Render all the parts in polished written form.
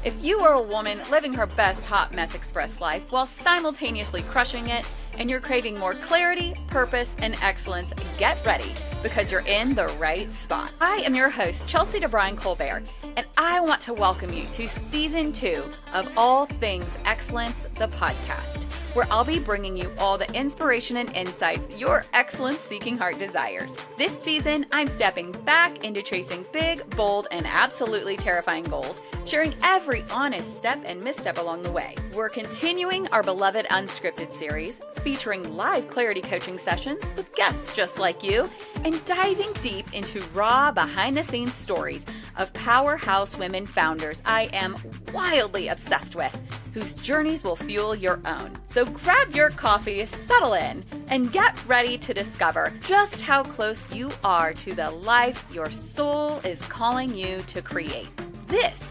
If you are a woman living her best hot mess express life while simultaneously crushing it, and you're craving more clarity, purpose, and excellence, get ready because you're in the right spot. I am your host, Chelsea DeBruin-Colbert, and I want to welcome you to Season 2 of All Things Excellence, the podcast, where I'll be bringing you all the inspiration and insights your excellence-seeking heart desires. This season, I'm stepping back into chasing big, bold, and absolutely terrifying goals, sharing every honest step and misstep along the way. We're continuing our beloved Unscripted series, featuring live clarity coaching sessions with guests just like you, and diving deep into raw behind-the-scenes stories of powerhouse women founders I am wildly obsessed with, whose journeys will fuel your own. So grab your coffee, settle in, and get ready to discover just how close you are to the life your soul is calling you to create. This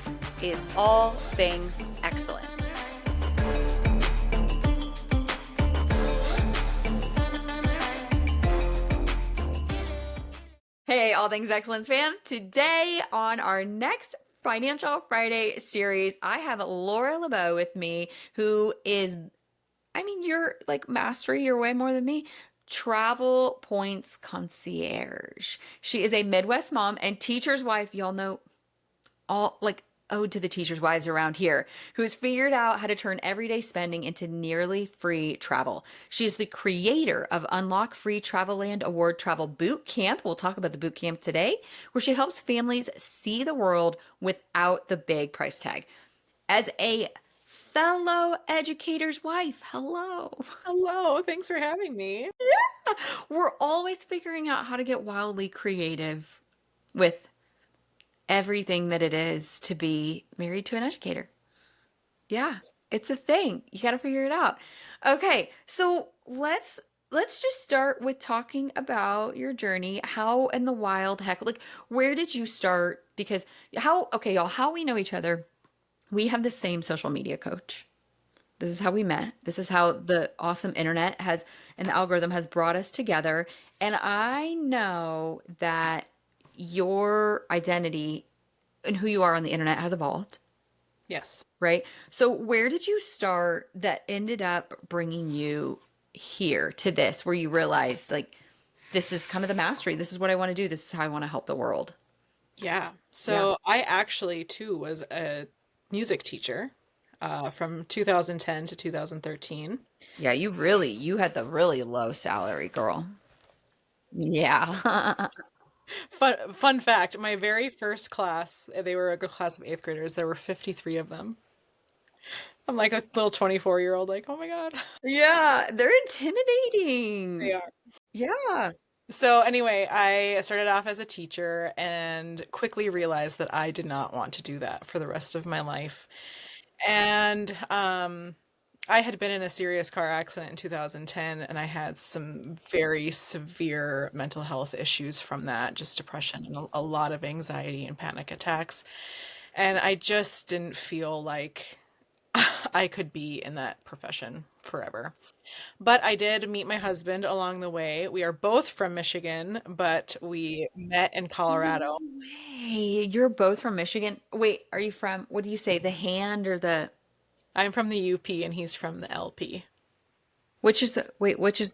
is All Things Excellence. Hey, All Things Excellence fam. Today on our next Financial Friday series, I have Laura LaBeau with me, who is, you're like mastery, you're way more than me. Travel Points Concierge. She is a Midwest mom and teacher's wife. Y'all know all like ode to the teachers' wives around here, who's figured out how to turn everyday spending into nearly free travel. She is the creator of Unlock Free Travel-Land Award Travel Boot Camp. We'll talk about the boot camp today, where she helps families see the world without the big price tag. As a fellow educator's wife, hello. Hello, thanks for having me. Yeah, we're always figuring out how to get wildly creative with everything that it is to be married to an educator. Yeah, it's a thing. You got to figure it out. Okay, so let's just start with talking about your journey. How in the wild heck, like where did you start? Because okay, y'all, how we know each other. We have the same social media coach. This is how we met. This is how the awesome internet has and the algorithm has brought us together. And I know that your identity and who you are on the internet has evolved, Yes. right? So where did you start that ended up bringing you here to this, where you realized like, this is kind of the mastery. This is what I want to do. This is how I want to help the world. Yeah. Yeah. So I actually too was a music teacher from 2010 to 2013. Yeah, you had the really low salary, girl. Yeah. Fun fact, my very first class, they were a class of eighth graders. There were 53 of them. I'm like a little 24-year-old, like, oh my God. Yeah, they're They intimidating. are. Yeah. So anyway, I started off as a teacher and quickly realized that I did not want to do that for the rest of my life. And I had been in a serious car accident in 2010, and I had some very severe mental health issues from that, just depression and a lot of anxiety and panic attacks. And I just didn't feel like I could be in that profession forever. But I did meet my husband along the way. We are both from Michigan, but we met in No Colorado. way. You're both from Michigan. Wait, are you from, what do you say, the hand or the, I'm from the UP and he's from the LP. which is the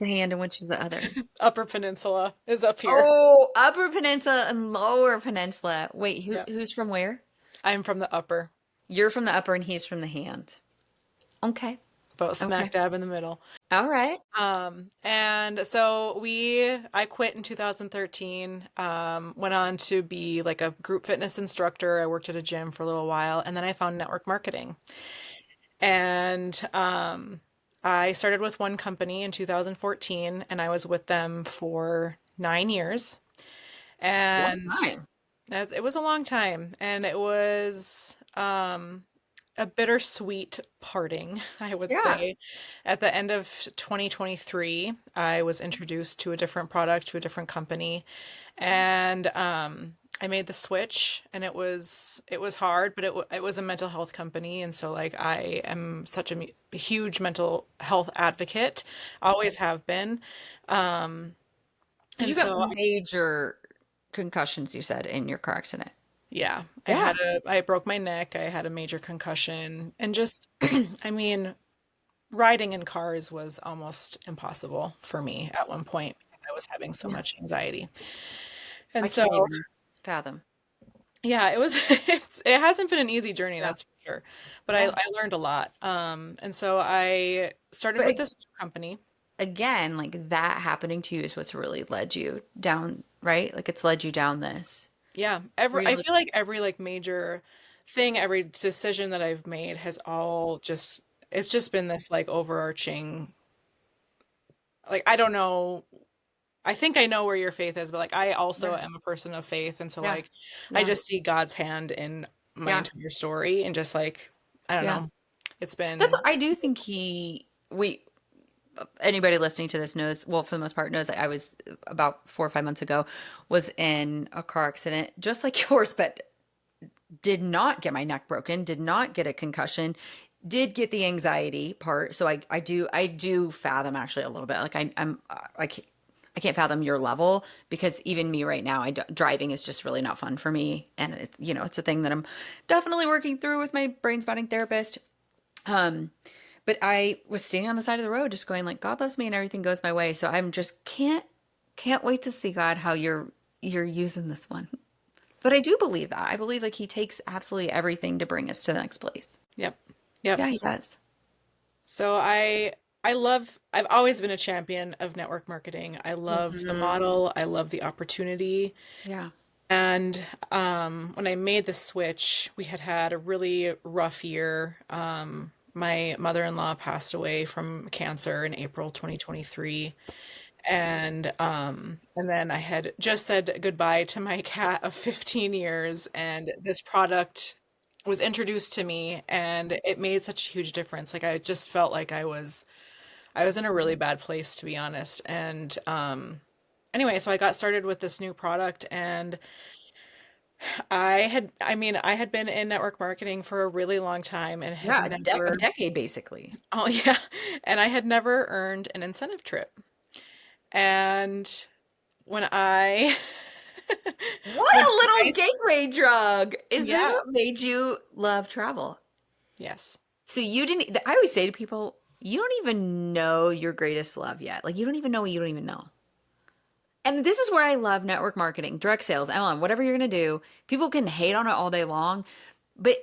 hand and which is the other? Upper Peninsula is up here. Oh, Upper Peninsula and Lower Peninsula. Wait, Yeah. who's from where? I'm from the upper, You're from the upper and he's from the hand. Okay. about Okay. smack dab in the middle. All right. And so I quit in 2013, went on to be like a group fitness instructor. I worked at a gym for a little while, and then I found network marketing. And I started with one company in 2014, and I was with them for 9 years. Long And time. it was a long time, and it was a bittersweet parting, I would Yeah. say. At the end of 2023, I was introduced to a different product, to a different company, and I made the switch, and it was hard, but it was a mental health company, and so like I am such a huge mental health advocate, always have been, Because and you got so major concussions, you said, in your car accident. Yeah, Yeah. I broke my neck, I had a major concussion, and just, I mean, riding in cars was almost impossible for me at one point because I was having so Yes. much anxiety. I And so, can't even fathom. yeah, it hasn't been an easy journey, Yeah. that's for sure. But Yeah. I learned a lot. And so I started But with this company. again, like that happening to you is what's really led you down, right? Like it's led you down this Yeah, I really. feel like every like major thing, every decision that I've made has all just it's just been this like overarching, like I don't know, I think I know where your faith is, but like I also Yeah. am a person of faith, and so Yeah. like I Yeah. just see God's hand in my Yeah. entire story, and just like I don't Yeah. know, it's That's been what I do think we, anybody listening to this knows, well, for the most part, knows that I was about 4 or 5 months ago, was in a car accident just like yours, but did not get my neck broken, did not get a concussion, did get the anxiety part. So I do fathom actually a little bit. Like I can't fathom your level because even me right now, driving is just really not fun for me, and it's a thing that I'm definitely working through with my brain spotting therapist. Um, but I was standing on the side of the road, just going like, God loves me and everything goes my way. So I'm just can't wait to see God how you're using this one. But I do believe that. I believe like he takes absolutely everything to bring us to the next place. yep. Yep. Yeah, he does. So I've always been a champion of network marketing. I love the Hmm. model, I love the opportunity. Yeah. And when I made the switch, we had had a really rough year. My mother-in-law passed away from cancer in April 2023. And then I had just said goodbye to my cat of 15 years, and this product was introduced to me, and it made such a huge difference. Like I just felt like I was in a really bad place, to be honest. And anyway, so I got started with this new product, and I had been in network marketing for a really long time and had Yeah, a never, decade basically. oh yeah, and I had never earned an incentive trip. And when I, What when a I, little s- gateway drug. Is this yeah, what made you love travel? yes, So you didn't, I always say to people, you don't even know your greatest love yet. Like you don't even know what you don't even know. And this is where I love network marketing, direct sales, MLM, whatever you're going to do. People can hate on it all day long, but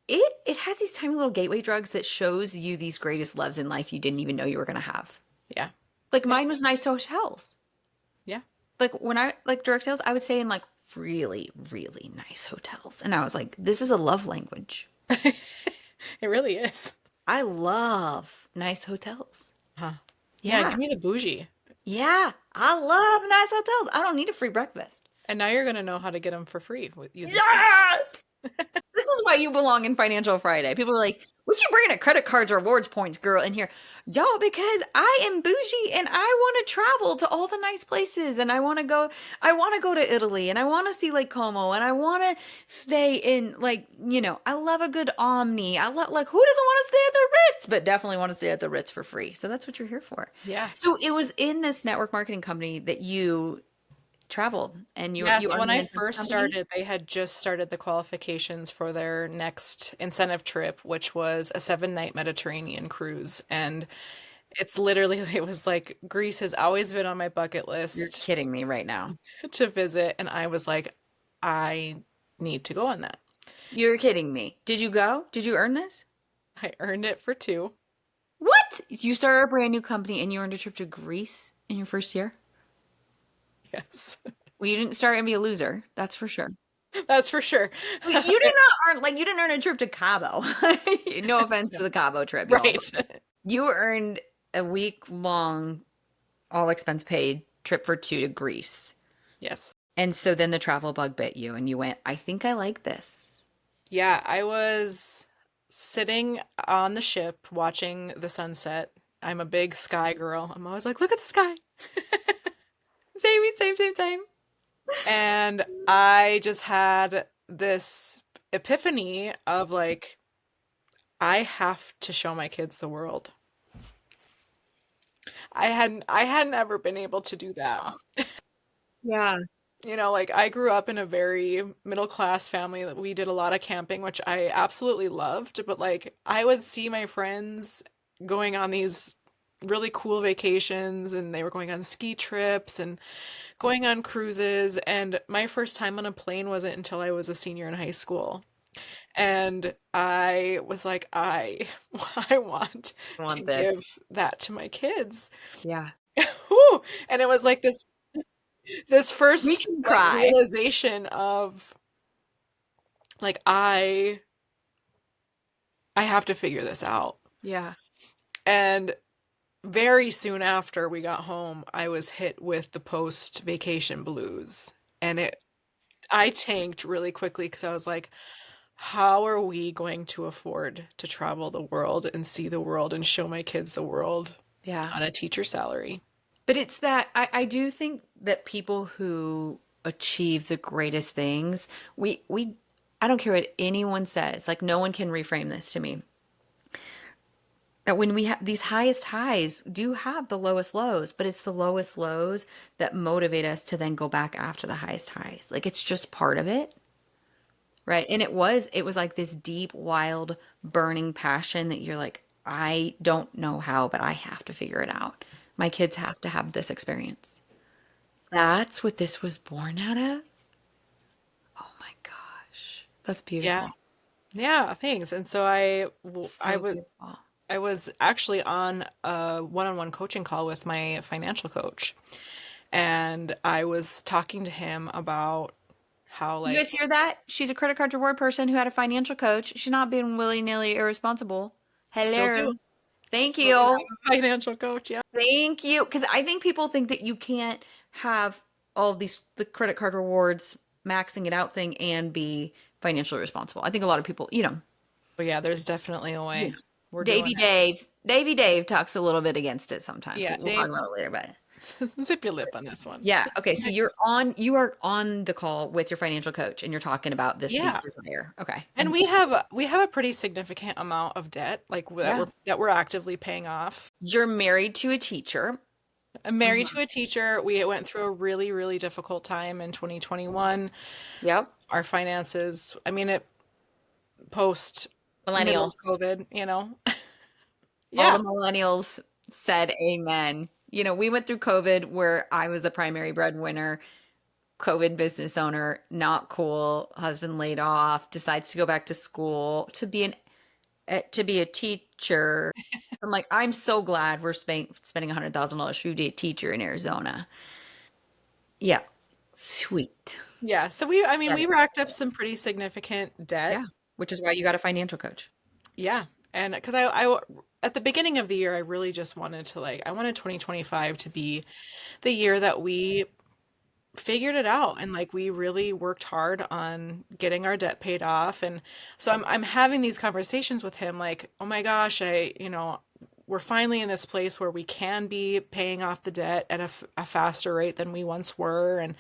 it has these tiny little gateway drugs that shows you these greatest loves in life you didn't even know you were going to have. yeah, Like yeah, mine was nice hotels. yeah. Like when I like direct sales, I would stay in like really, really nice hotels. And I was like, this is a love language. It really is. I love nice hotels. Huh. Yeah, Yeah. give me the bougie. Yeah. I love nice hotels. I don't need a free breakfast. And now you're gonna know how to get them for free with using credit. Yes. This is why you belong in Financial Friday. People are like, what you bringing a credit cards rewards points girl in here? Y'all, because I am bougie and I want to travel to all the nice places and I want to go to Italy and I want to see Lake Como and I want to stay in like, I love a good Omni. I love like who doesn't want to stay at the Ritz, but definitely want to stay at the Ritz for free. So that's what you're here for. Yeah. So it was in this network marketing company that you traveled and Yeah, you so earned when the I incentive first company. started, they had just started the qualifications for their next incentive trip, which was a 7 night Mediterranean cruise. And it's literally, it was like Greece has always been on my bucket You're list kidding me right now. to visit. And I was like, I need to go on that. You're kidding me. Did you go? Did you earn this? I earned it for two. What? You started a brand new company and you earned a trip to Greece in your first year? Yes, Well, you didn't start and be a loser. That's for sure. that's for sure. Well, you did not earn, like, you didn't earn a trip to Cabo. No offense No. to the Cabo trip, y'all. Right. But you earned a week long, all expense paid trip for two to Greece. Yes. And so then the travel bug bit you and you went, I think I like this. Yeah, I was sitting on the ship watching the sunset. I'm a big sky girl. I'm always like, look at the sky. Same, same, same, same. And I just had this epiphany of like, I have to show my kids the world. I hadn't ever been able to do that. Yeah. Like I grew up in a very middle class family that we did a lot of camping, which I absolutely loved, but like I would see my friends going on these really cool vacations and they were going on ski trips and going on cruises, and my first time on a plane wasn't until I was a senior in high school. And I was like, I want I to want give this. that to my kids. Yeah. Whew. And it was like this We first can like cry. realization of like I have to figure this out. Yeah. And very soon after we got home, I was hit with the post vacation blues. And it I tanked really quickly because I was like, how are we going to afford to travel the world and see the world and show my kids the world Yeah. on a teacher salary? But it's that I do think that people who achieve the greatest things, we I don't care what anyone says, like no one can reframe this to me. That when we have these highest highs do have the lowest lows, but it's the lowest lows that motivate us to then go back after the highest highs. Like it's just part of it. Right. And it was like this deep, wild, burning passion that you're like, I don't know how, but I have to figure it out. My kids have to have this experience. That's what this was born out of. Oh my gosh. That's Yeah. beautiful. Yeah, thanks. And so So beautiful. I was actually on a one-on-one coaching call with my financial coach, and I was talking to him about how You like guys hear that? She's a credit card reward person who had a financial coach. She's not being willy-nilly irresponsible. still do Hello. Thank still do you. have a financial coach. Yeah. Thank you. Because I think people think that you can't have all these the credit card rewards maxing it out thing and be financially responsible. I think a lot of people, But yeah, there's definitely a you way. know, We're doing Davy it. Dave, Davy Dave talks a little bit against it sometimes. Yeah, We'll talk Dave, about it later, but zip your lip on this one. yeah. Okay. So you are on the call with your financial coach and you're talking about this deep Yeah. desire. Okay. And we have a pretty significant amount of debt Yeah. that we're actively paying off. You're married to a teacher. I'm married Mhm. to a teacher. We went through a really, really difficult time in 2021. Yep. Our finances, I mean, it post middle of Millennials. COVID. All the Yeah. millennials said amen. We went through COVID where I was the primary breadwinner, COVID business owner, not cool, husband laid off, decides to go back to school to be a teacher. I'm like, I'm so glad we're spending $100,000 to be a teacher in Arizona. Yeah. Sweet. Yeah. So I mean, Get we it. racked up some pretty significant debt. Yeah. Which is why you got a financial coach. Yeah. And because at the beginning of the year, I really just wanted to I wanted 2025 to be the year that we figured it out and we really worked hard on getting our debt paid off. And so I'm having these conversations with him like, oh my gosh, we're finally in this place where we can be paying off the debt at a faster rate than we once were. And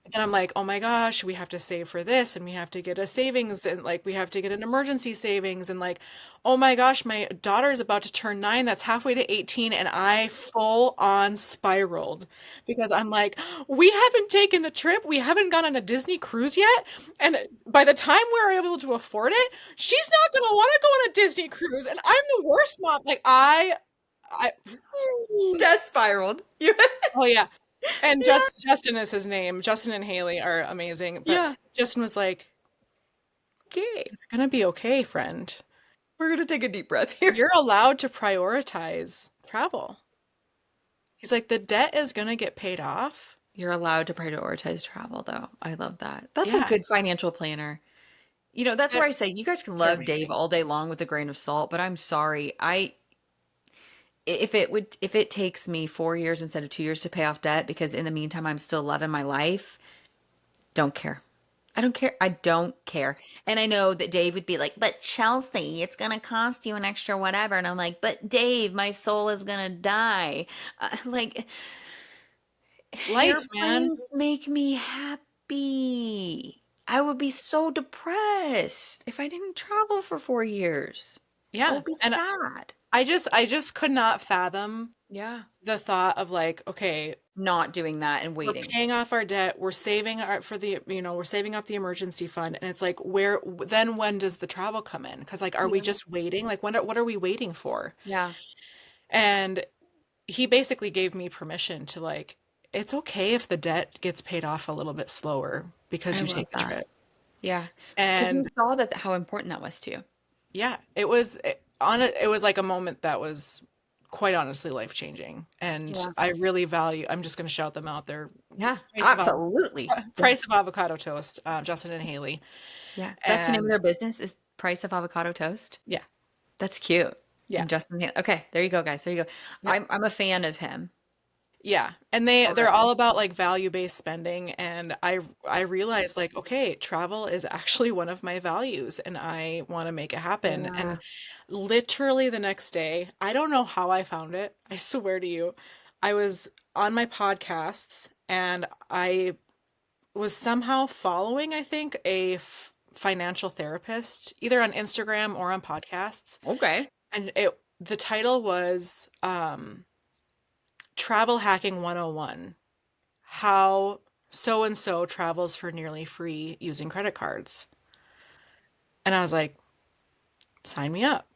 but then I'm like, oh my gosh, we have to save for this and we have to get a savings and we have to get an emergency savings and oh my gosh, my daughter is about to turn 9, that's halfway to 18, and I full on spiraled because I'm like, we haven't taken the trip, we haven't gone on a Disney cruise yet, and by the time we're able to afford it, she's not gonna want to go on a Disney cruise, and I'm the worst mom. I Death spiraled. oh yeah. And Yeah. Justin is his name. Justin and Haley are amazing. But Yeah. Justin was like, Okay. it's gonna be okay, friend. We're going to take a deep breath here. You're allowed to prioritize travel. He's like, the debt is gonna get paid off. You're allowed to prioritize travel, though. I love that. That's a Yeah, good financial planner. That's they're, where I say you guys can they're love Dave amazing. all day long with a grain of salt, but I'm sorry. If it takes me 4 years instead of 2 years to pay off debt because in the meantime I'm still loving my life, don't care. I don't care. I don't care. And I know that Dave would be like, but Chelsea, it's going to cost you an extra whatever. And I'm like, but Dave, my soul is going to die. Like, Life, man. airplanes make me happy. I would be so depressed if I didn't travel for 4 years. I Yeah. would be And sad. I just could not fathom Yeah. the thought of okay, not doing that and We're waiting. paying off our debt. We're saving our for the, we're saving up the emergency fund. And it's like, where then when does the travel come in? Because like, are we Yeah. just waiting? Like, what are we waiting for? Yeah. And he basically gave me permission to like, it's okay if the debt gets paid off a little bit slower because I you love take the that. trip. Yeah. Because And you saw that how important that was to you. yeah, it was like a moment that was quite honestly life-changing. And Yeah. I really value, I'm just going to shout them out there. Yeah. Price of Absolutely. Yeah. Price of Avocado Toast, Justin and Haley. Yeah. That's the name of And their business is Price of Avocado Toast. yeah, That's cute. yeah, And Justin, okay, there you go, guys. There you go. yep. I'm a fan of him Yeah. And they're already. all about like value-based spending, and I realized like, okay, travel is actually one of my values and I want to make it happen. Yeah. And literally the next day, I don't know how I found it. I swear to you. I was on my podcasts and I was somehow following, I think, a financial therapist either on Instagram or on podcasts. Okay. And the title was Travel Hacking 101, how so and so travels for nearly free using credit cards. And I was like, sign me up.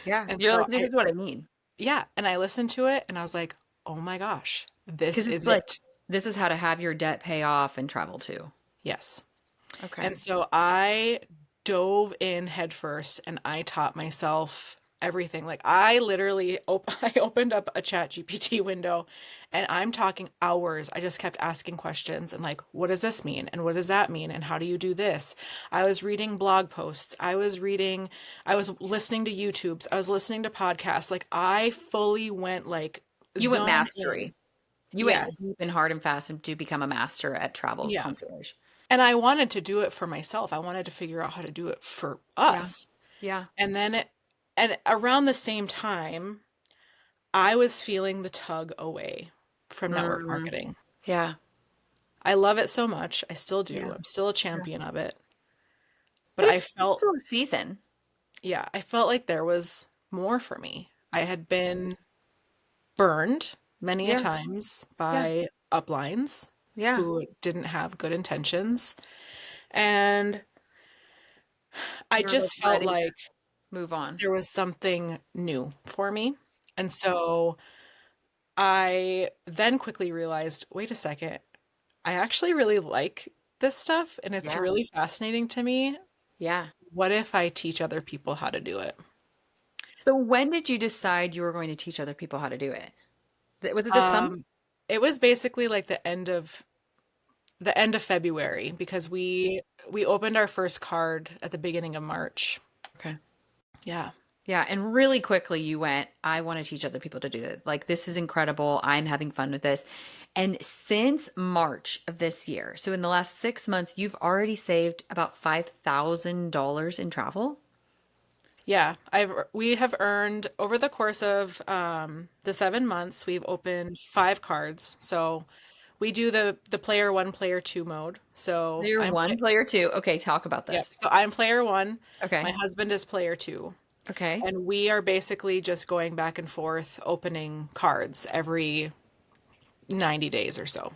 Yeah. And You're so like, this I, is what I need. yeah, and I listened to it and I was like, oh my gosh, this Because it's is like, it. this is how to have your debt pay off and travel too. Yes. Okay. And so I dove in headfirst and I taught myself everything. Like I literally I opened up a chat GPT window and I'm talking hours. I just kept asking questions and like, what does this mean? And what does that mean? And how do you do this? I was reading blog posts. I was listening to YouTubes. I was listening to podcasts. Like I fully went like You went zoned in. mastery. You went Yes. deep and hard and fast and to become a master at travel Yeah. concierge. And I wanted to do it for myself. I wanted to figure out how to do it for Yeah. us. Yeah. And then and around the same time, I was feeling the tug away from network Mm, marketing. yeah. I love it so much. I still Yeah. do. I'm still a Yeah. champion of it. But But I it's felt, still a season. yeah, I felt like there was more for me. I had been burned many a Yeah. times Yeah. by uplines Yeah. who didn't have good intentions. And I You're like just felt ready to like move on. there was something new for me. And so I then quickly realized, wait a second, I actually really like this stuff and it's Yeah. really fascinating to me. Yeah. What if I teach other people how to do it? So when did you decide you were going to teach other people how to do it? Was it this summer? Um, it was basically like the end of February because we opened our first card at the beginning of March. Okay. Yeah. Yeah, and really quickly you went, I want to teach other people to do it. Like, this is incredible. I'm having fun with this. And since March of this year, so in the last 6 months, you've already saved about $5,000 in travel. Yeah, we have earned over the course of the 7 months, we've opened 5 cards. So we do the player one, player two mode. So Player one, player two. Okay, talk about yeah, this. so I'm player one. My Okay. husband is player two. Okay. And we are basically just going back and forth opening cards every 90 days or so.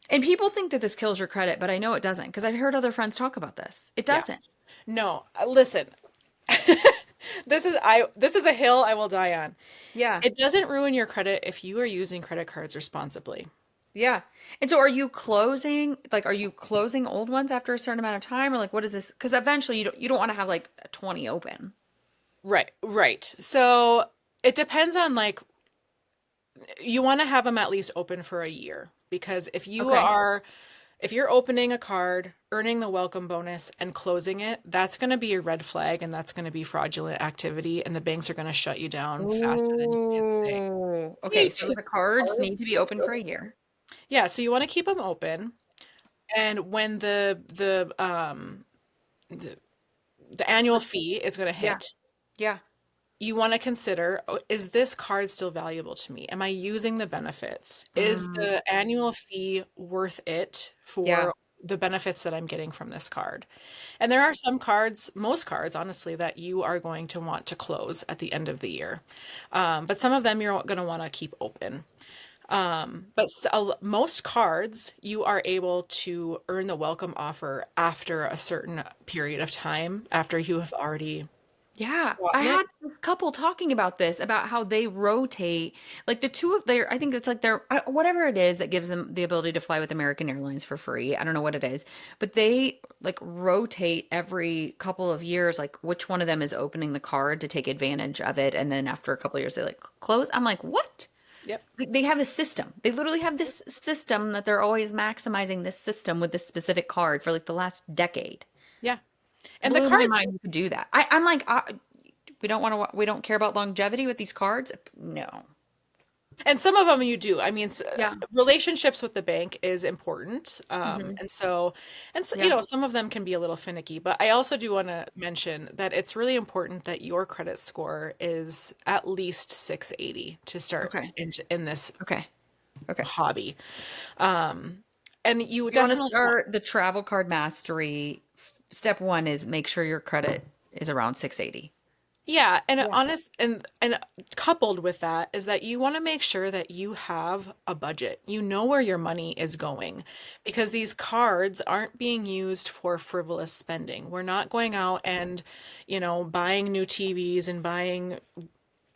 And people think that this kills your credit, but I know it doesn't because I've heard other friends talk about this. It Yeah. doesn't. No, listen. This is a hill I will die on. Yeah. It doesn't ruin your credit if you are using credit cards responsibly. Yeah. And so are you closing old ones after a certain amount of time or like what is this? Because eventually you don't want to have like 20 open. Right, right. So it depends on like you want to have them at least open for a year because Okay. if you're opening a card, earning the welcome bonus and closing it, that's going to be a red flag and that's going to be fraudulent activity and the banks are going to shut you down faster than you can say. Oh. Okay, Need so to- the cards need to be open for a year. Yeah, so you want to keep them open and when the, the annual fee is going to Yeah. hit, Yeah. you want to consider, oh, is this card still valuable to me? Am I using the benefits? Is Mm, the annual fee worth it yeah. for the benefits that I'm getting from this card? And there are some cards, most cards, honestly, that you are going to want to close at the end of the year. But some of them you're going to want to keep open. But most cards, you are able to earn the welcome offer after a certain period of time, after you have already Yeah, I gotten it. had this couple talking about this, about how they rotate, like the two of their, I think it's like their, whatever it is that gives them the ability to fly with American Airlines for free. I don't know what it is, but they like rotate every couple of years, like which one of them is opening the card to take advantage of it. And then after a couple of years, they like close. I'm like, what? Yep. Like, they have a system. They literally have this system that they're always maximizing this system with this specific card for like the last decade. Yeah. And the Blew my cards, mind you could do that. I'm like, we don't want to, we don't care about longevity with these cards. No. and some of them you do. I mean, Yeah. relationships with the bank is important. Hmm. And so, Yeah. some of them can be a little finicky, but I also do want to mention that it's really important that your credit score is at least 680 to start Okay. in this Okay. Okay. hobby. Um, and you You want to definitely want, start the travel card mastery. Step one is make sure your credit is around 680. yeah, and Yeah. honest and coupled with that is that you want to make sure that you have a budget. You know where your money is going because these cards aren't being used for frivolous spending. We're not going out and, buying new TVs and buying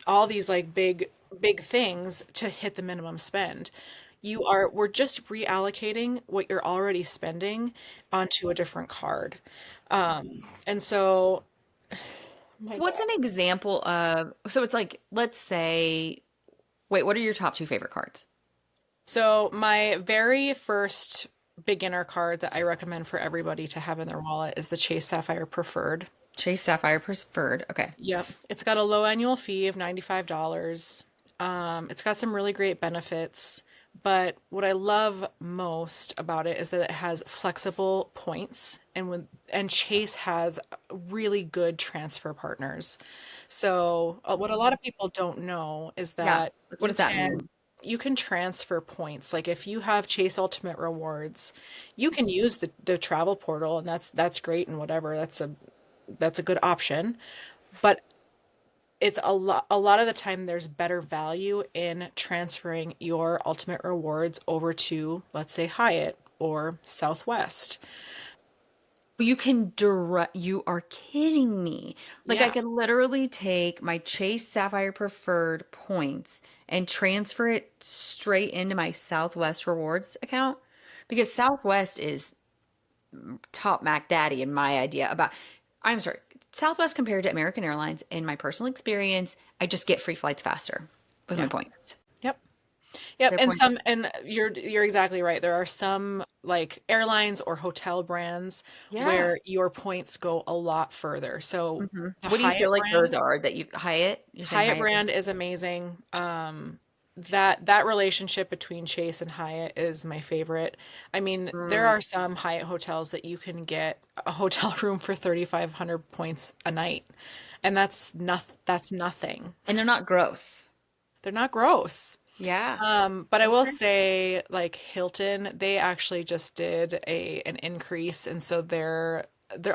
all these like big things to hit the minimum spend. We're just reallocating what you're already spending onto a different card. And so, my What's an God. example of, so it's like, let's say, wait, what are your top two favorite cards? So my very first beginner card that I recommend for everybody to have in their wallet is the Chase Sapphire Preferred. Chase Sapphire Preferred. Okay. Yep. It's got a low annual fee of $95. It's got some really great benefits, but what I love most about it is that it has flexible points and Chase has really good transfer partners. So, what a lot of people don't know is Yeah. that Like, what you does that can mean? you can transfer points. Like if you have Chase Ultimate Rewards, you can use the travel portal and that's great and whatever. That's a good option. But it's a lot of the time there's better value in transferring your ultimate rewards over to, let's say, Hyatt or Southwest. You can direct, you are kidding me. Like I Yeah. could literally take my Chase Sapphire Preferred points and transfer it straight into my Southwest Rewards account because Southwest is top Mac Daddy in my idea about, I'm sorry, Southwest compared to American Airlines, in my personal experience, I just get free flights faster with my Yeah. points. Yep. Yep. Their And points. you're exactly right. There are some like airlines or hotel brands Yeah. where your points go a lot further. So Hmm. the What do you feel Hyatt like those brand are that you, Hyatt? You're saying Hyatt Hyatt? brand is amazing. That relationship between Chase and Hyatt is my favorite. I mean, there Mm. are some Hyatt hotels that you can get a hotel room for 3,500 points a night, and that's nothing. And they're not gross. They're not gross. Yeah. But I will Okay. say, like Hilton, they actually just did an increase, and so there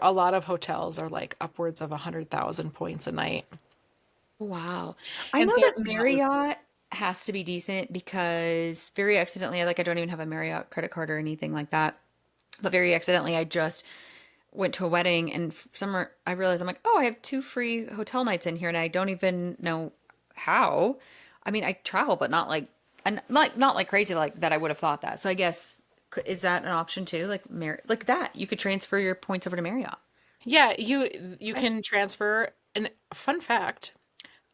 a lot of hotels are like upwards of 100,000 points a night, Wow. I and know so that it's not worth it. Marriott has to be decent because very accidentally, like I don't even have a Marriott credit card or anything like that. But very accidentally, I just went to a wedding and summer I realized I'm like, oh, I have two free hotel nights in here and I don't even know how. I mean, I travel, but not like and like not like crazy like that I would have thought that. So I guess is that an option too? Like like that. You could transfer your points over to Marriott. Yeah, you Okay. can transfer. And fun fact,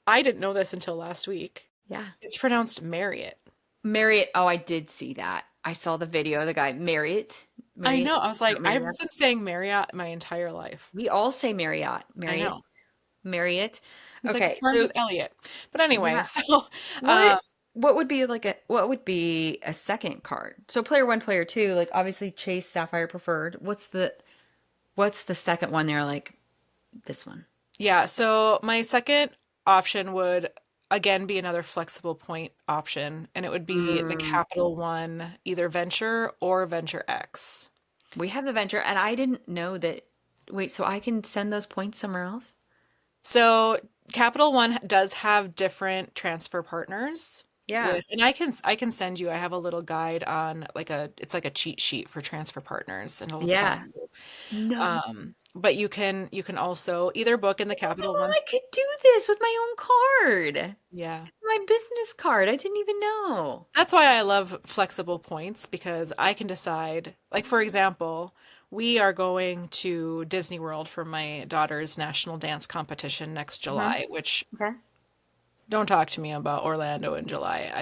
I didn't know this until last week. Yeah. It's pronounced Marriott. Marriott. Oh, I did see that. I saw the video of the guy Marriott. I Marriott. know. I was like, Not I've Marriott. been saying Marriott my entire life. We all say Marriott. I Marriott. know. Marriott. It's like it Okay. rhymes So with Elliot. But anyway, yeah. so What would be like a what would be a second card? So player one, player two, like obviously Chase Sapphire Preferred. What's the second one there like this one? yeah, so my second option would again be another flexible point option, and it would be the Mm, Capital One, either Venture or Venture X. we have the venture and I didn't know that. Wait, so I can send those points somewhere else? So Capital One does have different transfer partners. Yeah. with, and I can send you, I have a little guide on like it's like a cheat sheet for transfer partners, and it'll tell Yeah. you. No. But you can also either book in the I didn't Capital know One. I could do this with my own card. Yeah. My business card. I didn't even know. That's why I love flexible points, because I can decide, like for example, we are going to Disney World for my daughter's national dance competition next Hmm. July, which Okay. don't talk to me about Orlando in July.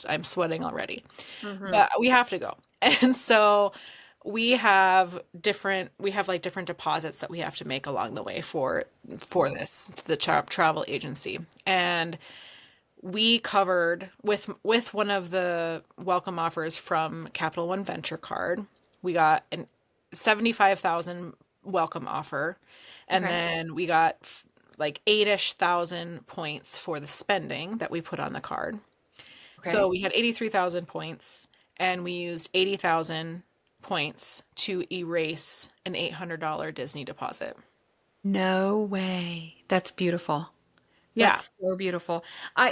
I'm sweating already. Hmm. But we have to go. And so we have like different deposits that we have to make along the way for this, the travel agency. And we covered with one of the welcome offers from Capital One Venture Card. We got an 75,000 welcome offer, and Okay. then we got like 8-ish thousand points for the spending that we put on the card. So Okay. we had 83,000 points, and we used 80,000 points to erase an $800 Disney deposit. No way. That's beautiful. Yeah. That's so beautiful.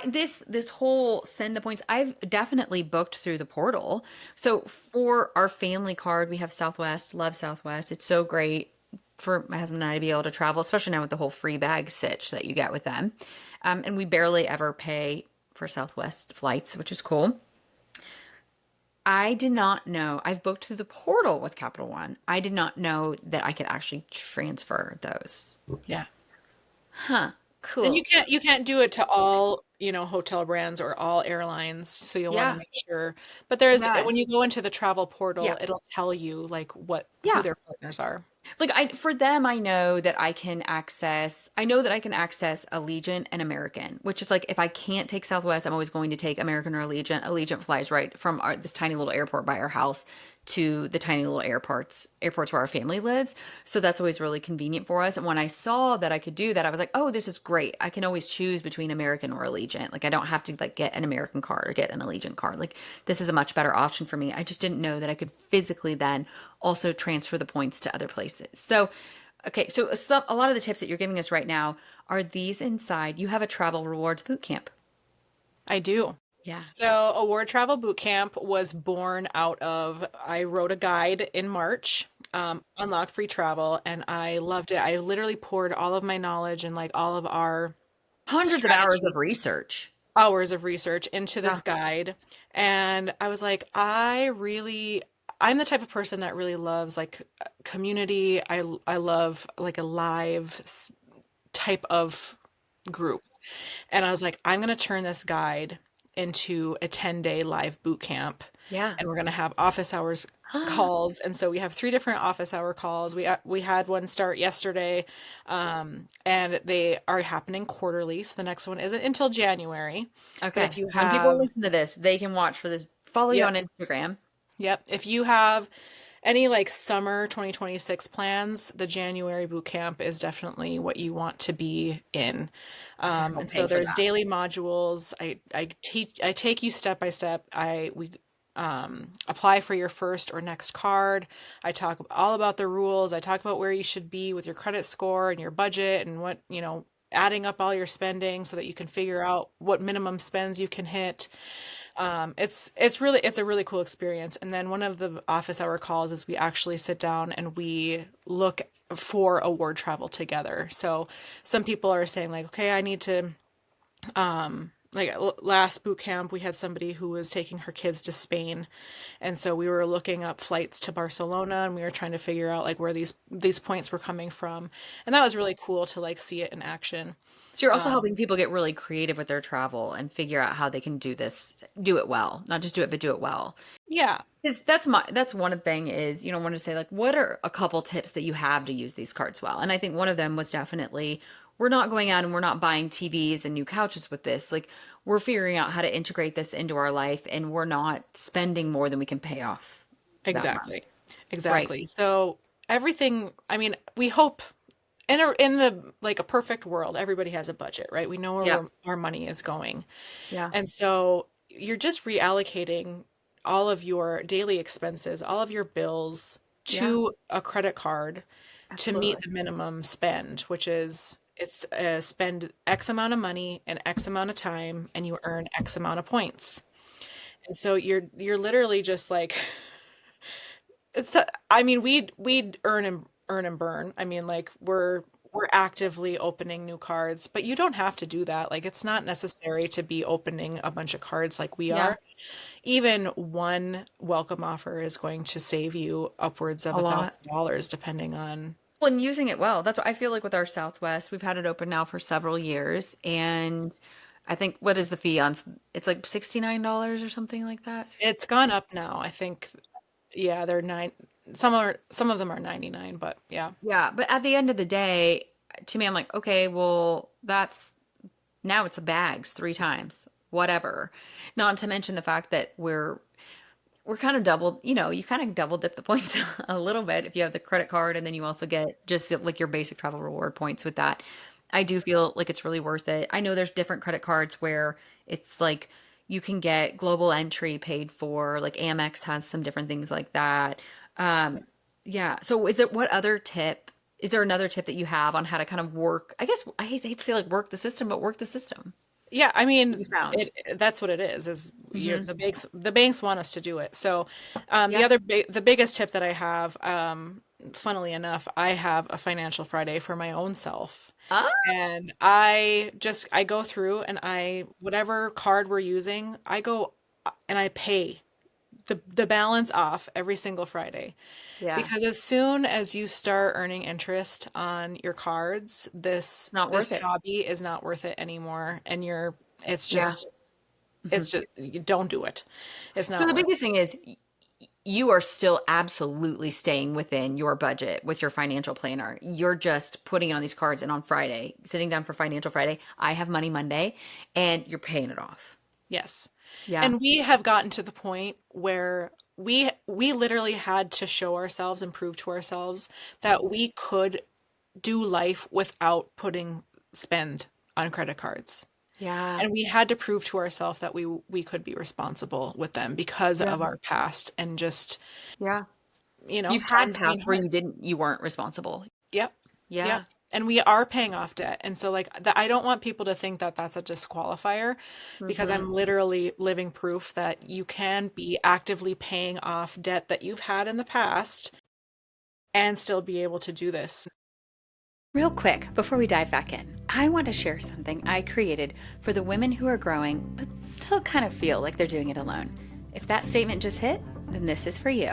This whole send the points, I've definitely booked through the portal. So for our family card, we have Southwest, love Southwest. It's so great for my husband and I to be able to travel, especially now with the whole free bag sitch that you get with them. And we barely ever pay for Southwest flights, which is cool. I did not know. I've booked through the portal with Capital One. I did not know that I could actually transfer those. Yeah. Huh. And Cool. you can't do it to all, hotel brands or all airlines, so you'll want to Yeah. make sure. But there's when Yes. you go into the travel Yeah. portal, it'll tell you like who Yeah. their partners are. Like for them, I know that I know that I can access Allegiant and American, which is like if I can't take Southwest, I'm always going to take American or Allegiant. Allegiant flies right from this tiny little airport by our house to the tiny little airports where our family lives. So that's always really convenient for us. And when I saw that I could do that, I was like, oh, this is great. I can always choose between American or Allegiant. Like I don't have to like get an American card or get an Allegiant card. Like this is a much better option for me. I just didn't know that I could physically then also transfer the points to other places. So, okay, so a lot of the tips that you're giving us right now are these inside. You have a travel rewards boot camp. I do. Yeah. So, Award Travel Boot Camp was born out of, I wrote a guide in March, Unlock Free Travel, and I loved it. I literally poured all of my knowledge and like all of our Hundreds of hours of strategy research. hours of research into Yeah. this guide. And I was like, I'm the type of person that really loves like community. I love like a live type of group. And I was like, I'm going to turn this guide into a 10-day live boot camp. Yeah. And we're going to have office hours calls. And so we have 3 different office hour calls. We had one start yesterday, and they are happening quarterly. So the next one isn't until January. But if Okay. you When people have, listen to this, they can watch for this. Follow you yep, on Instagram. yep. If you have any like summer 2026 plans, the January boot camp is definitely what you want to be in. To help And pay so for there's that. daily modules. I take you step by step. We apply for your first or next card. I talk all about the rules. I talk about where you should be with your credit score and your budget and what, adding up all your spending so that you can figure out what minimum spends you can hit. It's a really cool experience. And then one of the office hour calls is we actually sit down and we look for award travel together. So some people are saying like, okay, I need to like last boot camp we had somebody who was taking her kids to Spain, and so we were looking up flights to Barcelona, and we were trying to figure out like where these points were coming from, and that was really cool to like see it in action. So you're also helping people get really creative with their travel and figure out how they can do it well, not just do it, but do it well. Yeah. Because that's one thing is, want to say like, what are a couple tips that you have to use these cards well? And I think one of them was definitely we're not going out and we're not buying TVs and new couches with this. Like we're figuring out how to integrate this into our life and we're not spending more than we can pay off that month. Exactly. Right. Exactly. So everything, I mean, we hope in the like a perfect world, everybody has a budget, right? We know Yeah. where our money is going. Yeah. And so you're just reallocating all of your daily expenses, all of your bills Yeah. to a credit card to meet Absolutely. the minimum spend, which is spend X amount of money in X amount of time and you earn X amount of points. So you're literally just like it's I mean we'd earn and burn. I mean like we're actively opening new cards, but you don't have to do that. Like it's not necessary to be opening a bunch of cards like we Yeah, are. Even one welcome offer is going to save you upwards of a lot. $1,000 depending on. Well, and using it well. That's what I feel like with our Southwest. We've had it open now for several years, and I think what is the fee on? It's like $69 or something like that. It's gone up now. I think yeah, they're nine some of them are 99, but yeah. Yeah, but at the end of the day, to me, I'm like, okay, well, that's now it's a bags 3 times, whatever. Not to mention the fact that we're kind of double, you kind of double dip the points a little bit if you have the credit card and then you also get just like your basic travel reward points with that. I do feel like it's really worth it. I know there's different credit cards where it's like you can get global entry paid for, like Amex has some different things like that. Um, yeah. So what other tip? Is there another tip that you have on how to kind of work? I guess I hate to say like work the system, but work the system. Yeah, I What mean, you found? that's what it is Hmm. the banks want us to do it. So, Yeah. the biggest tip that I have, funnily enough, I have a financial Friday for my own self. Ah, And I go through and whatever card we're using, I go and I pay the balance off every single Friday. yeah. Because as soon as you start earning interest on your cards, Not this worth it. hobby is not worth it anymore, and Yeah. it's just you don't do it. It's So not the worth biggest thing is you are still absolutely staying within your budget with your financial planner. You're just putting it on these cards and on Friday, sitting down for financial Friday, I have money Monday, and you're paying it off. Yes. Yeah. And we have gotten to the point where we literally had to show ourselves and prove to ourselves that we could do life without putting spend on credit cards. Yeah. And we had to prove to ourselves that we could be responsible with them because Yeah. of our past and just, Yeah. You've had times being paths where hard. you weren't responsible. Yep. Yep. Yeah. And we are paying off debt. And so like I don't want people to think that that's a disqualifier because Hmm. I'm literally living proof that you can be actively paying off debt that you've had in the past and still be able to do this. Real quick, before we dive back in, I want to share something I created for the women who are growing but still kind of feel like they're doing it alone. If that statement just hit, then this is for you.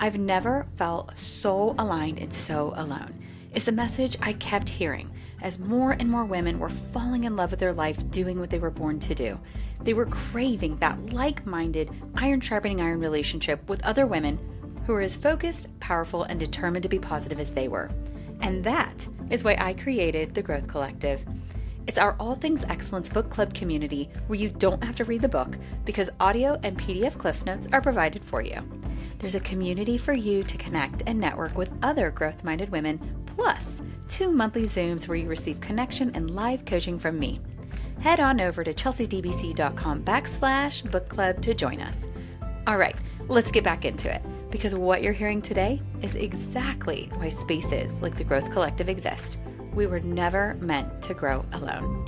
I've never felt so aligned and so alone. It's the message I kept hearing as more and more women were falling in love with their life doing what they were born to do. They were craving that like minded, iron sharpening iron relationship with other women who were as focused, powerful, and determined to be positive as they were. And that is why I created the Growth Collective. It's our All Things Excellence book club community where you don't have to read the book because audio and PDF Cliff Notes are provided for you. There's a community for you to connect and network with other growth-minded women, plus 2 monthly Zooms where you receive connection and live coaching from me. Head on over to chelseadbc.com/book club to join us. All right, let's get back into it because what you're hearing today is exactly why spaces like the Growth Collective exist. We were never meant to grow alone.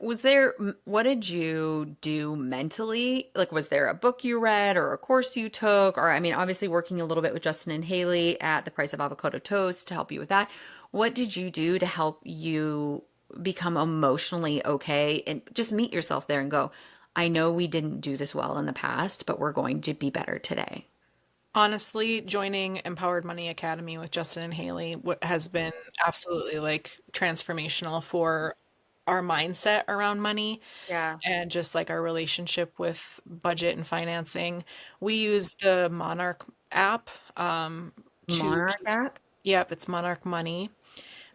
Was there, what did you do mentally? Like, was there a book you read or a course you took? Or, I mean, obviously working a little bit with Justin and Haley at The Price of Avocado Toast to help you with that. What did you do to help you become emotionally okay and just meet yourself there and go, I know we didn't do this well in the past, but we're going to be better today? Honestly, joining Empowered Money Academy with Justin and Haley has been absolutely like transformational for our mindset around money Yeah. and just like our relationship with budget and financing. We use the Monarch app to Monarch app? yep, it's Monarch Money.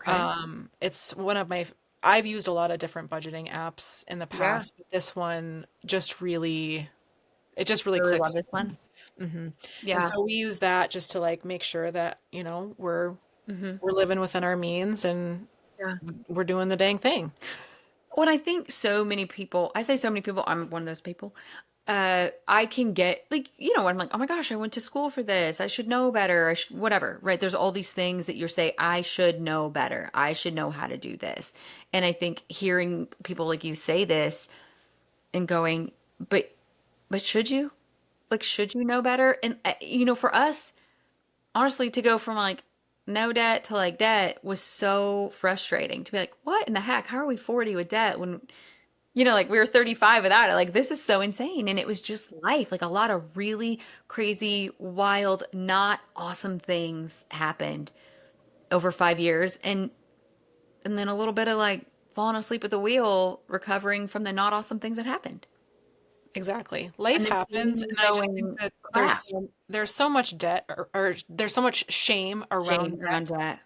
Okay. It's one of my I've used a lot of different budgeting apps in the Yeah. past, but this one just really Really love clicks. this one. Mhm. And Yeah. so we use that just to like make sure that, Hmm. we're living within our means and Yeah. we're doing the dang thing. When I think so many people, I say so many people, I'm one of those people. I can get like, I'm like, oh my gosh, I went to school for this. I should know better. I should, whatever, right? There's all these things that you're saying, I should know better. I should know how to do this. And I think hearing people like you say this and going, but, but should you? Like, should you know better? And, for us, honestly, to go from like no debt to like debt was so frustrating to be like, what in the heck? How are we 40 with debt when like we were 35 without it. Like this is so insane. And it was just life. Like a lot of really crazy, wild, not awesome things happened over 5 years. And then a little bit of like falling asleep at the wheel, recovering from the not awesome things that happened. Exactly. Life And then happens, and I just think going, that crap, there's so much debt, or there's so much shame shame around around debt, that.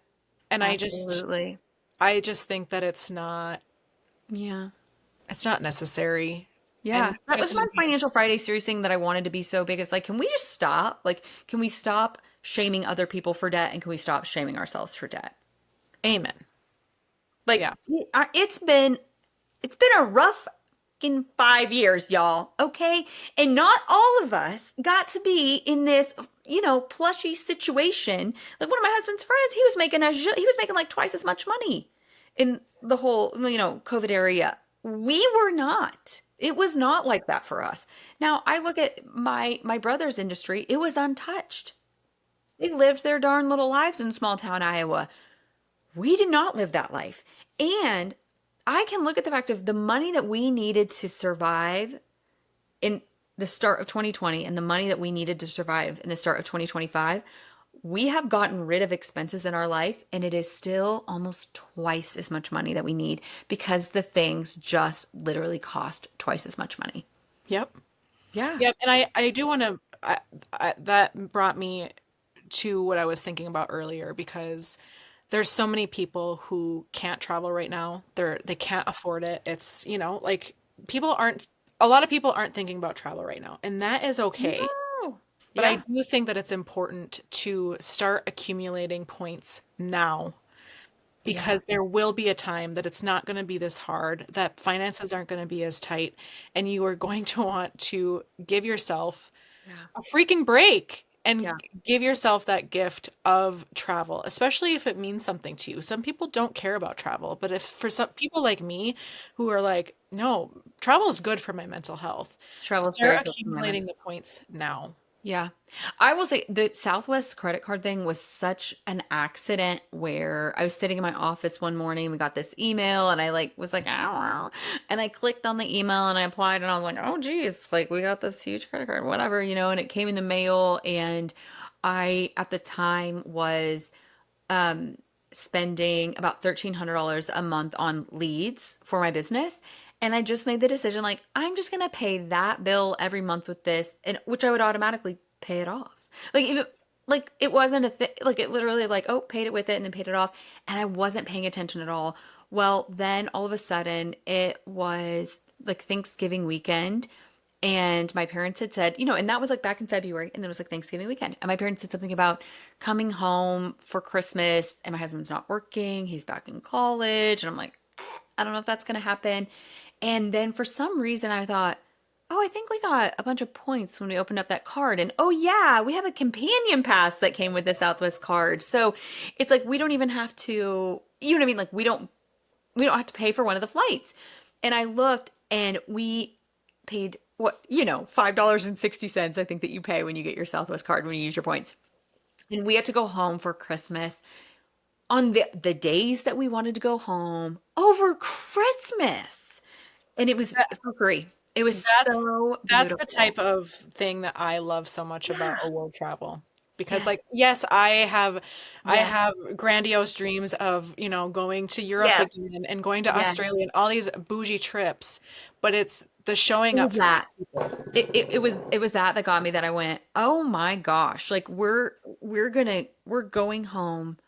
and Absolutely. I just think that Yeah. it's not necessary. Yeah. And That was my especially, Financial Friday series thing that I wanted to be so big. It's like, can we just stop? Like, can we stop shaming other people for debt and can we stop shaming ourselves for debt? amen. Like Yeah. it's been a rough in 5 years, y'all. Okay, and not all of us got to be in this, plushy situation. Like one of my husband's friends, he was making like twice as much money in the whole COVID area. We were not. It was not like that for us. Now I look at my brother's industry. It was untouched. They lived their darn little lives in small town Iowa. We did not live that life. And I can look at the fact of the money that we needed to survive in the start of 2020 and the money that we needed to survive in the start of 2025. We have gotten rid of expenses in our life, and it is still almost twice as much money that we need because the things just literally cost twice as much money. Yep. Yeah. Yep. And I do want to, that brought me to what I was thinking about earlier, because there's so many people who can't travel right now. They can't afford it. It's, like a lot of people aren't thinking about travel right now, and that is okay. No. But I Yeah. do think that it's important to start accumulating points now, Yeah. because there will be a time that it's not going to be this hard, that finances aren't going to be as tight, and you are going to want to give yourself Yeah. a freaking break Yeah. and give yourself that gift of travel, especially if it means something to you. Some people don't care about travel, but if for some people like me who are like, no, travel is good for my mental health, Travel is start very good for my accumulating mental. the points now. Yeah. I will say the Southwest credit card thing was such an accident where I was sitting in my office one morning, we got this email and I like was like, "Ow," and I clicked on the email and I applied and I was like, oh geez, like we got this huge credit card, whatever, and it came in the mail and I at the time was spending about $1,300 a month on leads for my business. And I just made the decision like, I'm just going to pay that bill every month with this, and which I would automatically pay it off. Like, if it, like it wasn't a thing, like it literally like, oh, paid it with it and then paid it off. And I wasn't paying attention at all. Well, then all of a sudden it was like Thanksgiving weekend. And my parents had said, and that was like back in February, and then it was like Thanksgiving weekend. And my parents said something about coming home for Christmas, and my husband's not working. He's back in college. And I'm like, I don't know if that's going to happen. And then for some reason, I thought, oh, I think we got a bunch of points when we opened up that card. And oh, yeah, we have a companion pass that came with the Southwest card. So it's like we don't even have to, you know what I mean? Like we don't have to pay for one of the flights. And I looked and we paid what, $5.60 I think that you pay when you get your Southwest card when you use your points. And we had to go home for Christmas on the days that we wanted to go home over Christmas. And it was That, for free. It was that's so that's the beautiful. type of thing that I love so much about Yeah. a world travel. Because Yes. like, yes, I Yes. have grandiose dreams of, going to Europe Yes. again and going to Yes. Australia and all these bougie trips, but it's the It showing up was for that. people. It was that got me that I went, oh my gosh, like we're going home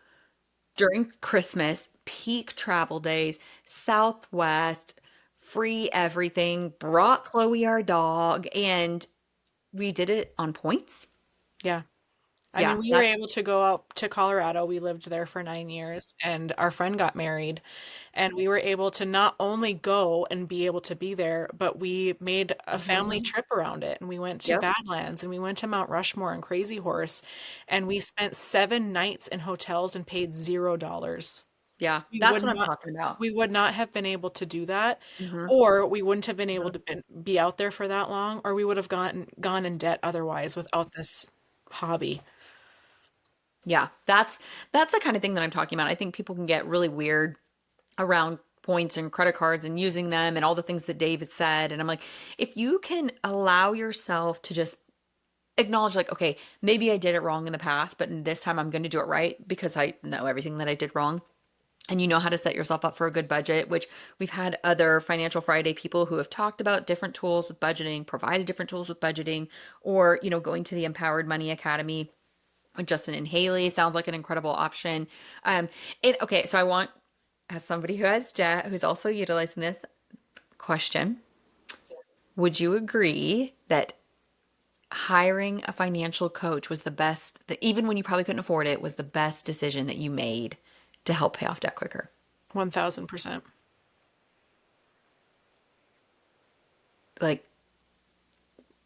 during Christmas, peak travel days, Southwest, free everything, brought Chloe our dog, and we did it on points. Yeah. I mean, Yeah, we were that's able to go out to Colorado. We lived there for 9 years, and our friend got married. And we were able to not only go and be able to be there, but we made a family mhm. trip around it. And we went to Yep. Badlands and we went to Mount Rushmore and Crazy Horse. And we spent 7 nights in hotels and paid $0. Yeah, We that's would what I'm not talking about. we would not have been able to do that, Mhm. or we wouldn't have been able Mhm. to be out there for that long, or we would have gone in debt otherwise without this hobby. Yeah, that's the kind of thing that I'm talking about. I think people can get really weird around points and credit cards and using them and all the things that David said. And I'm like, if you can allow yourself to just acknowledge, like, okay, maybe I did it wrong in the past, but this time I'm going to do it right because I know everything that I did wrong. And you know how to set yourself up for a good budget, which we've had other Financial Friday people who have talked about different tools with budgeting, provided different tools with budgeting, or, going to the Empowered Money Academy with Justin and Haley sounds like an incredible option. Um, and okay, so I want, as somebody who has debt, who's also utilizing this question, would you agree that hiring a financial coach was the best, that even when you probably couldn't afford it, was the best decision that you made to help pay off debt quicker? 1000%. Like,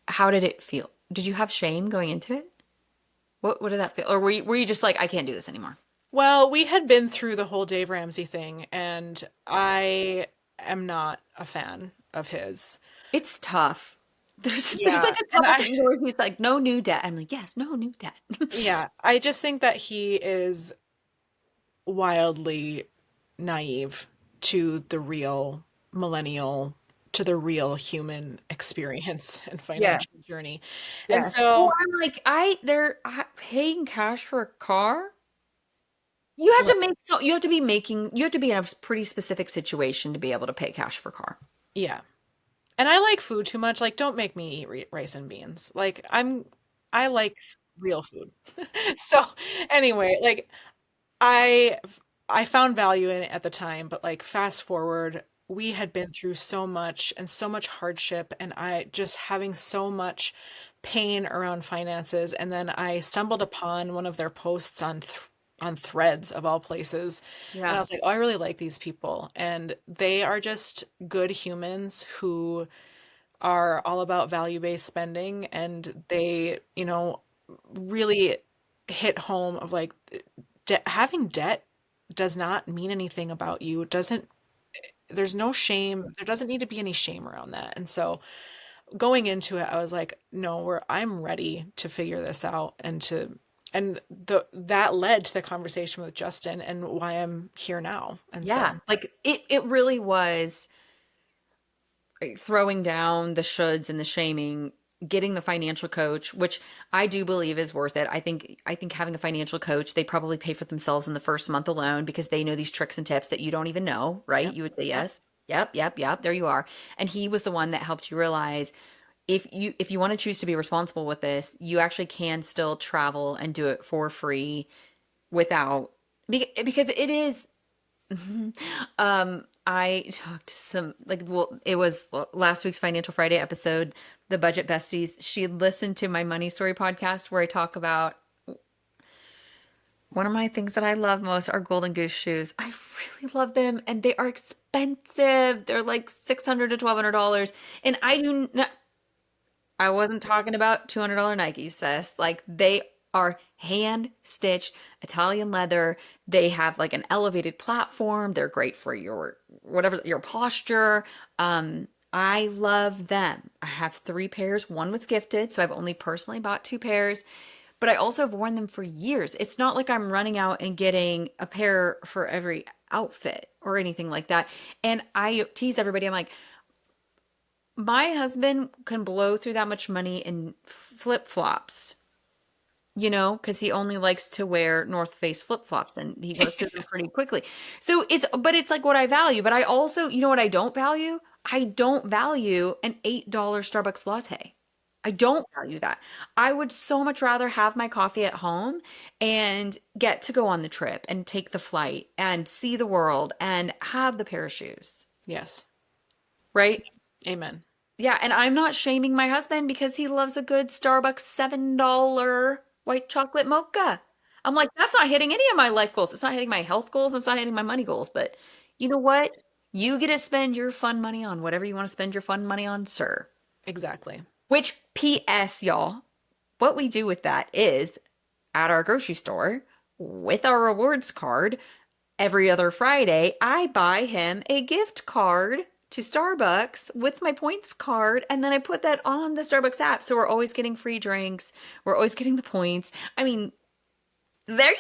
how did it feel? Did you have shame going into it? What did that feel? Or were you just like, I can't do this anymore? Well, we had been through the whole Dave Ramsey thing, and I am not a fan of his. It's tough. There's Yeah, like a and couple things where he's like, no new debt. I'm like, yes, no new debt. I just think that he is wildly naive to the real millennial, to the real human experience and Yeah. financial journey. And Yeah. Well, so, I'm like, they're paying cash for a car. You have to listen, make, so you have to be making, you have to be in a pretty specific situation to be able to pay cash for a car. yeah. And I like food too much. Like, don't make me eat rice and beans. I like real food. So, anyway, like, I I found value in it at the time, but like fast forward, we had been through so much and so much hardship and I just having so much pain around finances, and then I stumbled upon one of their posts on Threads of all places, and I Yeah. was like, "Oh, I really like these people." And they are just good humans who are all about value-based spending, and they, really hit home of like having debt does not mean anything about you. It doesn't, there's no shame. There doesn't need to be any shame around that. And so going into it, I was like, no, I'm ready to figure this out and that led to the conversation with Justin and why I'm here now. And Yeah. so, Like it really was throwing down the shoulds and the shaming, getting the financial coach, which I do believe is worth it. I think having a financial coach, they probably pay for themselves in the first month alone because they know these tricks and tips that you don't even know, right? yep, You would say yep, yes. Yep, yep, yep. There you are. And he was the one that helped you realize if you want to choose to be responsible with this, you actually can still travel and do it for free without because it is I talked to some like well, it was last week's Financial Friday episode, the Budget Besties. She listened to my Money Story podcast where I talk about one of my things that I love most are Golden Goose shoes. I really love them and they are expensive. They're like $600 to $1,200. And I wasn't talking about $200 Nikes, sis. Like they are hand stitched Italian leather. They have like an elevated platform. They're great for your whatever your posture. I love them. I have 3 pairs. One was gifted, so I've only personally bought 2 pairs. But I also have worn them for years. It's not like I'm running out and getting a pair for every outfit or anything like that. And I tease everybody. I'm like, my husband can blow through that much money in flip-flops, because he only likes to wear North Face flip-flops and he goes through them pretty quickly. So but it's like what I value. But I also, you know what I don't value? I don't value an $8 Starbucks latte. I don't value that. I would so much rather have my coffee at home and get to go on the trip and take the flight and see the world and have the pair of shoes, yes, right? amen. Yeah, and I'm not shaming my husband because he loves a good Starbucks $7. white chocolate mocha. I'm like, that's not hitting any of my life goals. It's not hitting my health goals. It's not hitting my money goals. But you know what? You get to spend your fun money on whatever you want to spend your fun money on, sir. Exactly. Which, P.S., y'all, what we do with that is at our grocery store with our rewards card every other Friday, I buy him a gift card to Starbucks with my points card, and then I put that on the Starbucks app. So we're always getting free drinks. We're always getting the points. I mean, there you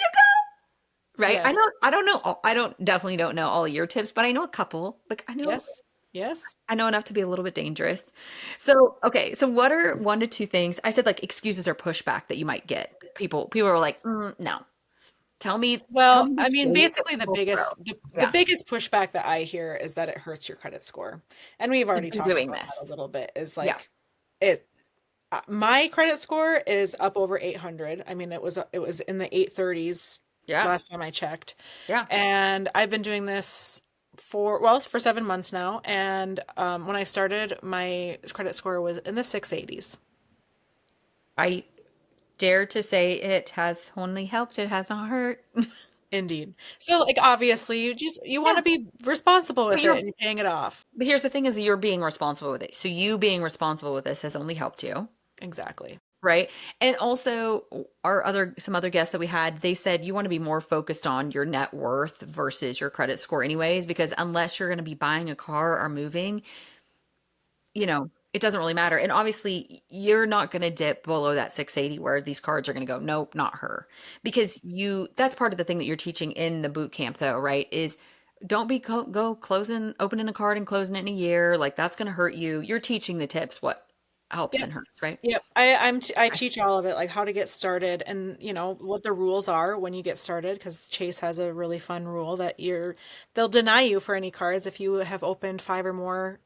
go. Right? Yes. I don't know. I don't definitely don't know all of your tips, but I know a couple. Like Yes. Yes. I know enough to be a little bit dangerous. So, okay. So what are one to two things? I said like excuses or pushback that you might get. People are like, no. Tell Well, me the I mean, shade that basically the people throw. biggest the Yeah. biggest pushback that I hear is that it hurts your credit score. And we've already They're talked doing about that a this. little bit. Is Yeah. like it my credit score is up over 800. I mean, it was in the 830s Yeah. last time I checked. Yeah. And I've been doing this for 7 months now, and when I started, my credit score was in the 680s. I dare to say it has only helped. It has not hurt. Indeed. So like obviously you want Yeah. to be responsible But with it and you're paying it off. here's the thing is you're being responsible with it. So you being responsible with this has only helped you. Exactly. Right. And also some other guests that we had, they said you want to be more focused on your net worth versus your credit score anyways, because unless you're going to be buying a car or moving, it doesn't really matter. And obviously you're not going to dip below that 680 where these cards are going to go, nope, not her. Because that's part of the thing that you're teaching in the boot camp though, right? Is don't be go closing, opening a card and closing it in a year. Like that's going to hurt you. You're teaching the tips, what helps Yep. and hurts, right? Yep. I teach all of it, like how to get started and what the rules are when you get started, because Chase has a really fun rule that they'll deny you for any cards if you have opened five or more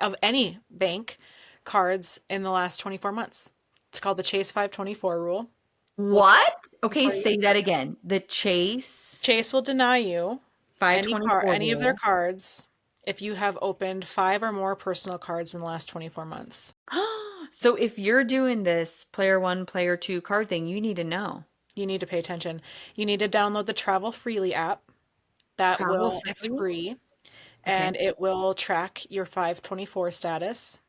of any bank cards in the last 24 months. It's called the Chase 524 rule. Will What? Okay, for you. say that again. The Chase Chase will deny you any of their 524 cards if you have opened five or more personal cards in the last 24 months. rule. So if you're doing this player one, player two card thing, you need to know. You need to pay attention. You need to download the Travel Freely app. Travel It's freely? free, Okay. and it will track your 524 status.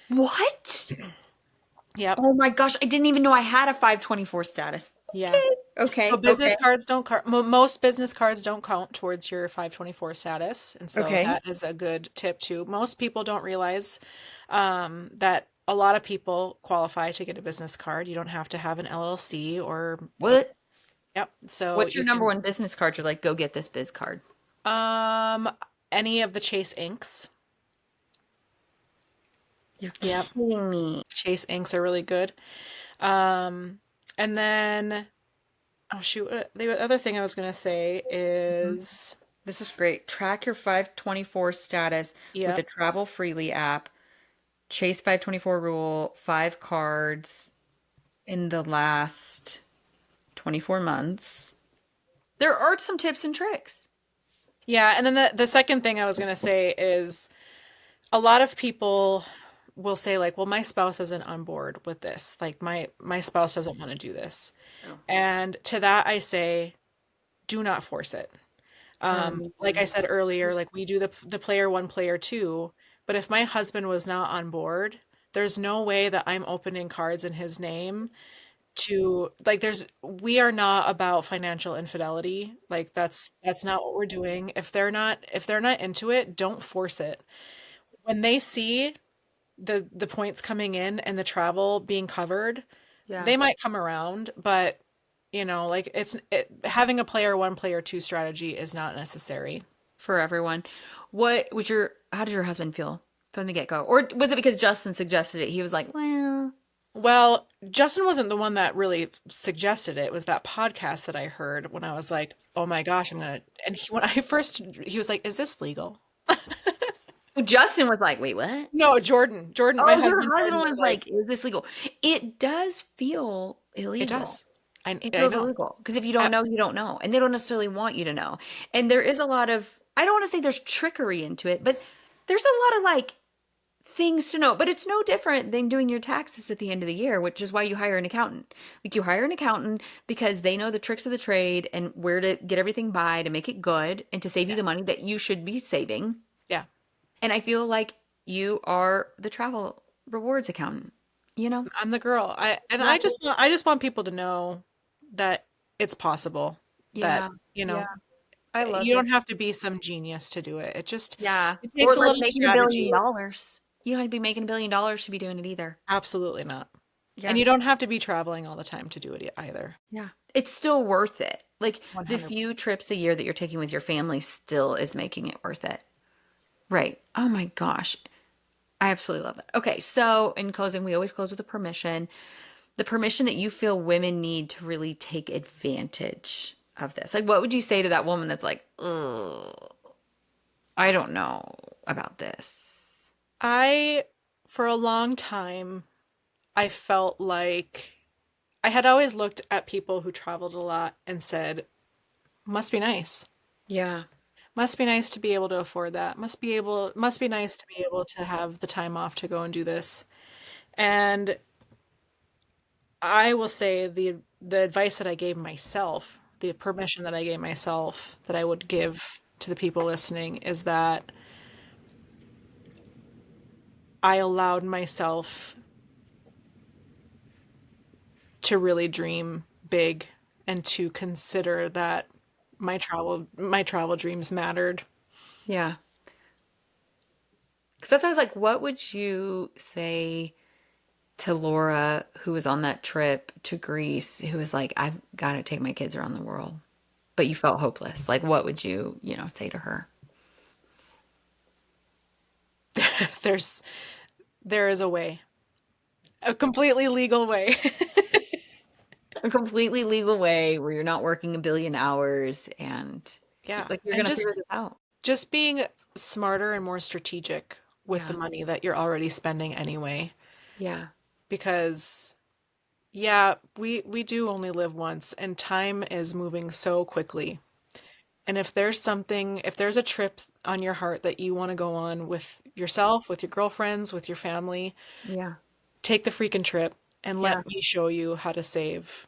What? Yep. Oh my gosh, I didn't even know I had a 524 status. Yeah. So Okay, business okay, cards don't most business cards don't count towards your 524 status, and so okay. that is a good tip too. Most people don't realize that a lot of people qualify to get a business card. You don't have to have an LLC or What? yep. So What's your you number can one business card? You're like, go get this biz card. um any of the Chase inks. You're Yep. kidding me. Chase inks are really good. Um and then oh shoot, the other thing I was gonna say Mhm. is This is great. Track your 524 status with the yep. Travel Freely app. Chase 524 rule, 5 cards in the last 24 months. There are some tips and tricks. Yeah, and then the second thing I was gonna say is a lot of people will say like, well, my spouse isn't on board with this. Like my spouse doesn't want to do this. Oh. And to that I say, do not force it. Like I Um, said earlier, like we do the player one, player two, but if my husband was not on board, there's no way that I'm opening cards in his name to like we are not about financial infidelity. Like that's not what we're doing. If they're not into it, don't force it. When they see the points coming in and the travel being covered, yeah, they might come around, but like having a player one, player two strategy is not necessary. for everyone. How did your husband feel from the get-go? Or was it because Justin suggested it? He was like, well, Well, Justin wasn't the one that really suggested it. It was that podcast that I heard when I was like, "Oh my gosh, I'm gonna." And when I first, he was like, "Is this legal?" Justin was like, wait, what? No, Jordan. Jordan, my Oh, your husband husband Jordan was was like, like, is this legal? It does feel "It illegal. does." I It I feels know. illegal because if you I, don't know, you don't know. And they don't necessarily want you to know. And there is a lot of, I don't want to say there's trickery into it, but there's a lot of like things to know. But it's no different than doing your taxes at the end of the year, which is why you hire an accountant. Like you hire an accountant because they know the tricks of the trade and where to get everything by to make it good and to save you Yeah. the money that you should be saving. Yeah. And I feel like you are the travel rewards accountant, you know? I'm the girl. I Right. just want people to know that it's possible, that, Yeah. you Yeah. know, I love you don't this. have to be some genius to do it. Yeah. It Or takes a like little making $1 billion. strategy. You don't have to be making $1 billion to be doing it either. Absolutely not. And Yeah. you don't have to be traveling all the time to do it either. Yeah. It's still worth it. Like the 100. few trips a year that you're taking with your family still is making it worth it. Right. Oh my gosh. I absolutely love it. Okay. So in closing, we always close with a permission. The permission that you feel women need to really take advantage of this. Like, what would you say to that woman that's like, ugh, I don't know about this? For a long time, I felt like I had always looked at people who traveled a lot and said, must be nice. Yeah. Must be nice to be able to afford that. Must be nice to be able to have the time off to go and do this. And I will say the advice that I gave myself, the permission that I gave myself that I would give to the people listening is that I allowed myself to really dream big and to consider that my travel dreams mattered. Yeah. Because that's why I was like, what would you say to Laura, who was on that trip to Greece, who was like, I've got to take my kids around the world, but you felt hopeless? Like, what would you, say to her? There's there is a way, a completely legal way. A completely legal way where you're not working 1 billion hours and Yeah. like you're And gonna figure this out. just being smarter and more strategic with the Yeah. money that you're already spending anyway. Yeah. Because yeah, we do only live once and time is moving so quickly. And if there's a trip on your heart that you want to go on with yourself, with your girlfriends, with your family, Yeah. take the freaking trip and Yeah. let me show you how to save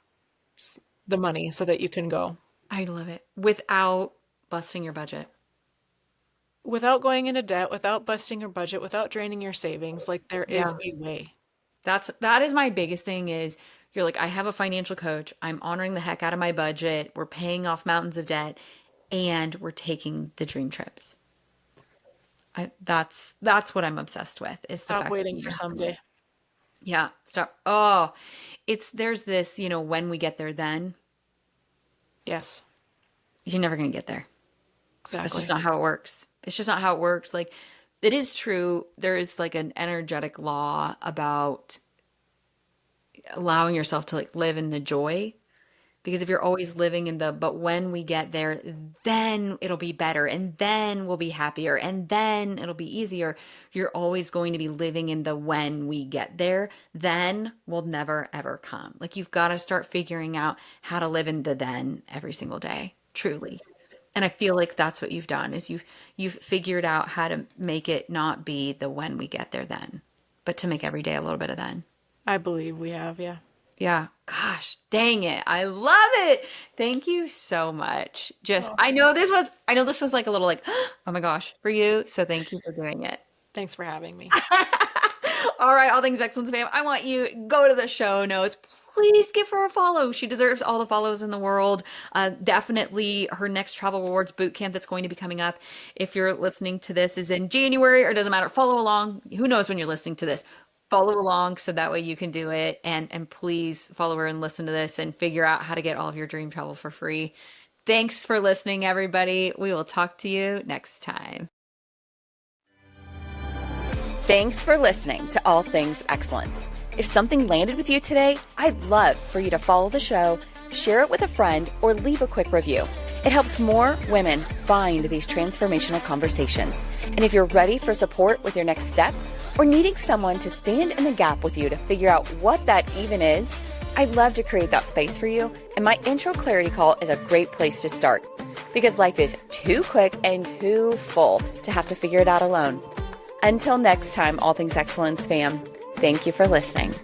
the money so that you can go. I love it. Without busting your budget. Without going into debt, without busting your budget, without draining your savings, like there is Yeah. a way. That is my biggest thing is you're like, I have a financial coach. I'm honoring the heck out of my budget. We're paying off mountains of debt and we're taking the dream trips. That's what I'm obsessed with is the Stop fact that waiting you for have someday. yeah, stop. Oh, there's this, when we get there then, Yes, you're never going to get there. That's exactly. just not how it works. It's just not how it works. Like it is true. There is like an energetic law about allowing yourself to like live in the joy. Because if you're always living in but when we get there, then it'll be better and then we'll be happier and then it'll be easier. You're always going to be living in the when we get there, then will never ever come. Like you've got to start figuring out how to live in the then every single day, truly. And I feel like that's what you've done is you've figured out how to make it not be the when we get there then, but to make every day a little bit of then. I believe we have, yeah. Yeah. Gosh, dang it. I love it. Thank you so much. Just Oh, I know this was like a little like, oh my gosh, for you. So thank you for doing it. thanks for having me. All right, all things excellence fam. I want you go to the show notes. Please give her a follow. She deserves all the follows in the world. Definitely her next travel rewards boot camp that's going to be coming up. If you're listening to this is in January or doesn't matter, follow along. Who knows when you're listening to this? Follow along so that way you can do it. And please follow her and listen to this and figure out how to get all of your dream travel for free. Thanks for listening, everybody. We will talk to you next time. Thanks for listening to All Things Excellence. If something landed with you today, I'd love for you to follow the show, share it with a friend, or leave a quick review. It helps more women find these transformational conversations. And if you're ready for support with your next step, or needing someone to stand in the gap with you to figure out what that even is, I'd love to create that space for you. And my intro clarity call is a great place to start because life is too quick and too full to have to figure it out alone. Until next time, All Things Excellence fam, thank you for listening.